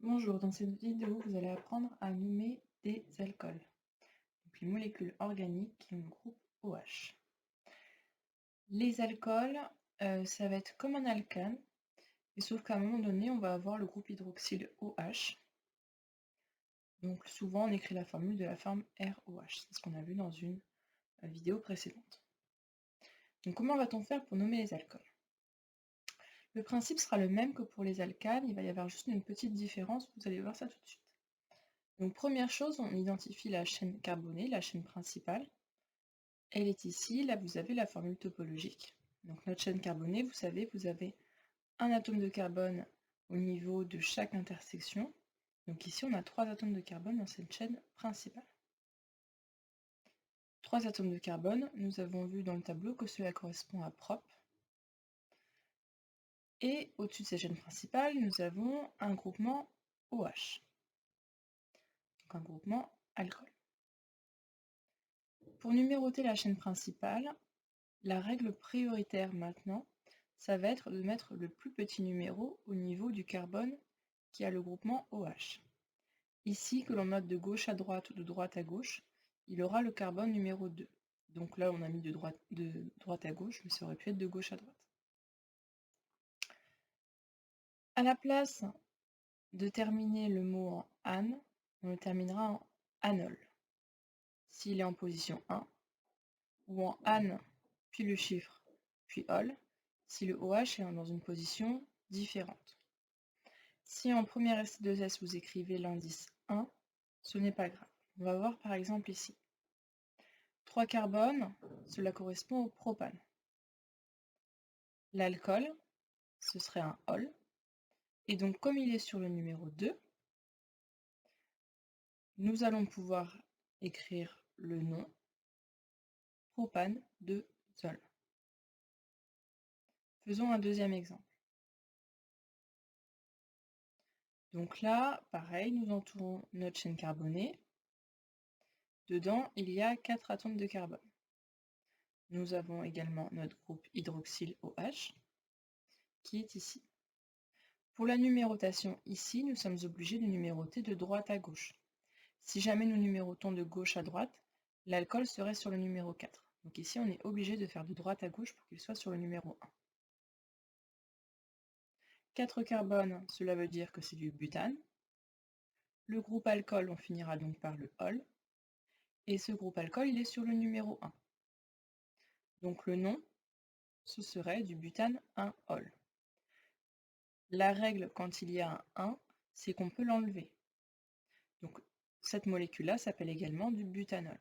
Bonjour, dans cette vidéo, vous allez apprendre à nommer des alcools, donc les molécules organiques qui ont le groupe OH. Les alcools, ça va être comme un alcane, et sauf qu'à un moment donné, on va avoir le groupe hydroxyle OH. Donc souvent, on écrit la formule de la forme ROH, c'est ce qu'on a vu dans une vidéo précédente. Donc comment va-t-on faire pour nommer les alcools? Le principe sera le même que pour les alcanes, il va y avoir juste une petite différence, vous allez voir ça tout de suite. Donc première chose, on identifie la chaîne carbonée, la chaîne principale. Elle est ici, là vous avez la formule topologique. Donc notre chaîne carbonée, vous savez, vous avez un atome de carbone au niveau de chaque intersection. Donc ici on a 3 atomes de carbone dans cette chaîne principale. 3 atomes de carbone, nous avons vu dans le tableau que cela correspond à prop. Et au-dessus de cette chaîne principale, nous avons un groupement OH. Donc un groupement alcool. Pour numéroter la chaîne principale, la règle prioritaire maintenant, ça va être de mettre le plus petit numéro au niveau du carbone qui a le groupement OH. Ici, que l'on note de gauche à droite ou de droite à gauche, il aura le carbone numéro 2. Donc là, on a mis de droite à gauche, mais ça aurait pu être de gauche à droite. À la place de terminer le mot en ane, on le terminera en anol. S'il est en position 1, ou en ane, puis le chiffre, puis ol, si le OH est dans une position différente. Si en première ST2S vous écrivez l'indice 1, ce n'est pas grave. On va voir par exemple ici. 3 carbones, cela correspond au propane. L'alcool, ce serait un ol. Et donc comme il est sur le numéro 2, nous allons pouvoir écrire le nom propane de zol. Faisons un deuxième exemple. Donc là, pareil, nous entourons notre chaîne carbonée. Dedans, il y a 4 atomes de carbone. Nous avons également notre groupe hydroxyle OH, qui est ici. Pour la numérotation ici, nous sommes obligés de numéroter de droite à gauche. Si jamais nous numérotons de gauche à droite, l'alcool serait sur le numéro 4. Donc ici, on est obligé de faire de droite à gauche pour qu'il soit sur le numéro 1. 4 carbones, cela veut dire que c'est du butane. Le groupe alcool, on finira donc par le ol. Et ce groupe alcool, il est sur le numéro 1. Donc le nom, ce serait du butane 1-ol. La règle, quand il y a un 1, c'est qu'on peut l'enlever. Donc cette molécule-là s'appelle également du butanol.